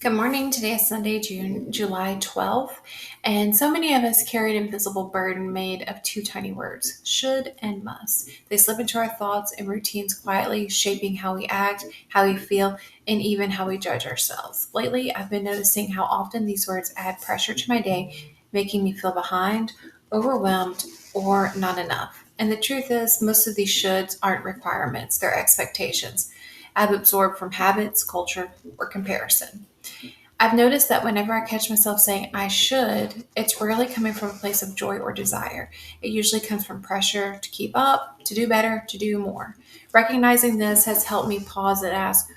Good morning. Today is Sunday, July 12th, and so many of us carry an invisible burden made of two tiny words, should and must. They slip into our thoughts and routines quietly, shaping how we act, how we feel, and even how we judge ourselves. Lately, I've been noticing how often these words add pressure to my day, making me feel behind, overwhelmed, or not enough. And the truth is, most of these shoulds aren't requirements, they're expectations I've absorbed from habits, culture, or comparison. I've noticed that whenever I catch myself saying I should, it's rarely coming from a place of joy or desire. It usually comes from pressure to keep up, to do better, to do more. Recognizing this has helped me pause and ask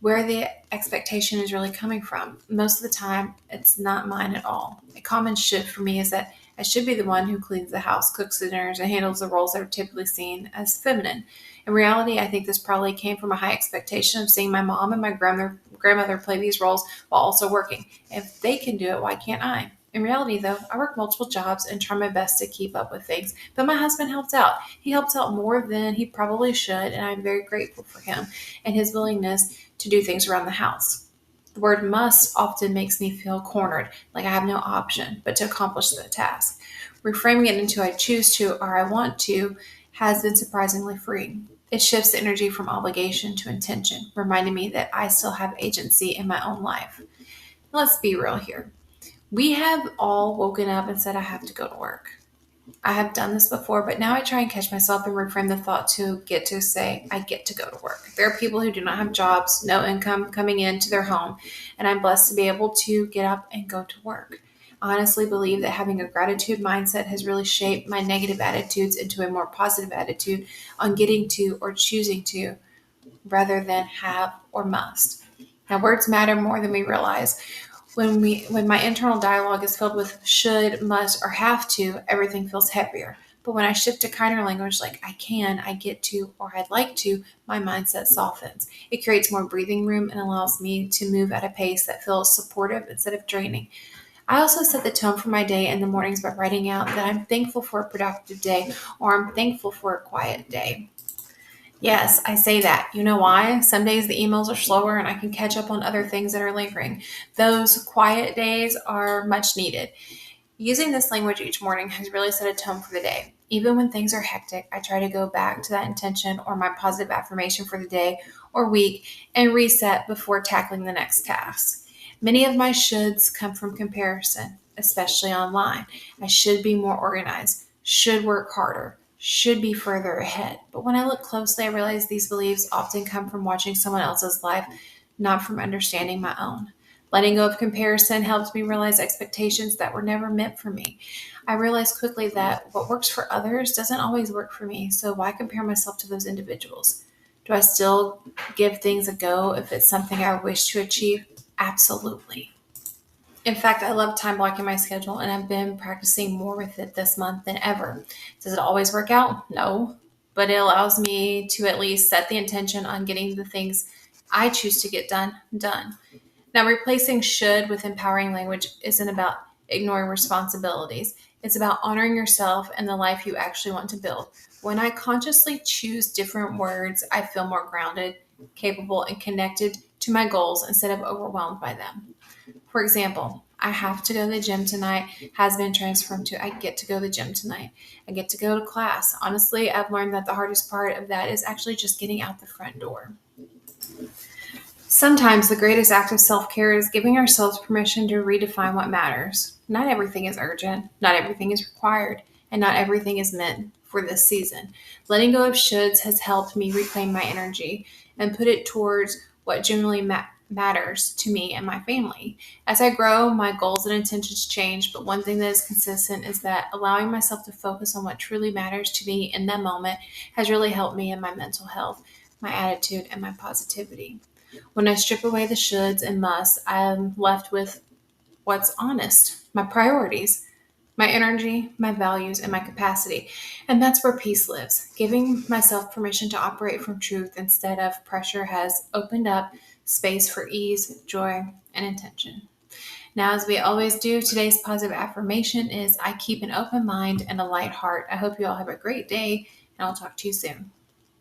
where the expectation is really coming from. Most of the time, it's not mine at all. A common shift for me is that I should be the one who cleans the house, cooks the dinners, and handles the roles that are typically seen as feminine. In reality, I think this probably came from a high expectation of seeing my mom and my grandmother play these roles while also working. If they can do it, why can't I? In reality, though, I work multiple jobs and try my best to keep up with things, but my husband helps out. He helps out more than he probably should, and I'm very grateful for him and his willingness to do things around the house. The word must often makes me feel cornered, like I have no option but to accomplish the task. Reframing it into I choose to or I want to has been surprisingly freeing. It shifts the energy from obligation to intention, reminding me that I still have agency in my own life. Let's be real here. We have all woken up and said, I have to go to work. I have done this before, but now I try and catch myself and reframe the thought to get to say, I get to go to work. There are people who do not have jobs, no income coming into their home, and I'm blessed to be able to get up and go to work. I honestly believe that having a gratitude mindset has really shaped my negative attitudes into a more positive attitude on getting to or choosing to rather than have or must. Now, words matter more than we realize. When my internal dialogue is filled with should, must, or have to, everything feels heavier. But when I shift to kinder language like I can, I get to, or I'd like to, my mindset softens. It creates more breathing room and allows me to move at a pace that feels supportive instead of draining. I also set the tone for my day in the mornings by writing out that I'm thankful for a productive day or I'm thankful for a quiet day. Yes, I say that. You know why? Some days the emails are slower and I can catch up on other things that are lingering. Those quiet days are much needed. Using this language each morning has really set a tone for the day. Even when things are hectic, I try to go back to that intention or my positive affirmation for the day or week and reset before tackling the next task. Many of my shoulds come from comparison, especially online. I should be more organized, should work harder, should be further ahead. But when I look closely, I realize these beliefs often come from watching someone else's life, not from understanding my own. Letting go of comparison helped me realize expectations that were never meant for me. I realized quickly that what works for others doesn't always work for me, so why compare myself to those individuals? Do I still give things a go if it's something I wish to achieve? Absolutely. In fact, I love time blocking my schedule and I've been practicing more with it this month than ever. Does it always work out? No. But it allows me to at least set the intention on getting the things I choose to get done. Now, replacing should with empowering language isn't about ignoring responsibilities. It's about honoring yourself and the life you actually want to build. When I consciously choose different words, I feel more grounded, capable, and connected to my goals instead of overwhelmed by them. For example, I have to go to the gym tonight has been transformed to I get to go to the gym tonight. I get to go to class. Honestly, I've learned that the hardest part of that is actually just getting out the front door. Sometimes the greatest act of self care is giving ourselves permission to redefine what matters. Not everything is urgent, not everything is required, and not everything is meant for this season. Letting go of shoulds has helped me reclaim my energy and put it towards what genuinely matters to me and my family. As I grow, my goals and intentions change, but one thing that is consistent is that allowing myself to focus on what truly matters to me in that moment has really helped me in my mental health, my attitude, and my positivity. When I strip away the shoulds and musts, I'm left with what's honest, my priorities, my energy, my values, and my capacity. And that's where peace lives. Giving myself permission to operate from truth instead of pressure has opened up space for ease, joy, and intention. Now, as we always do, today's positive affirmation is I keep an open mind and a light heart. I hope you all have a great day, and I'll talk to you soon.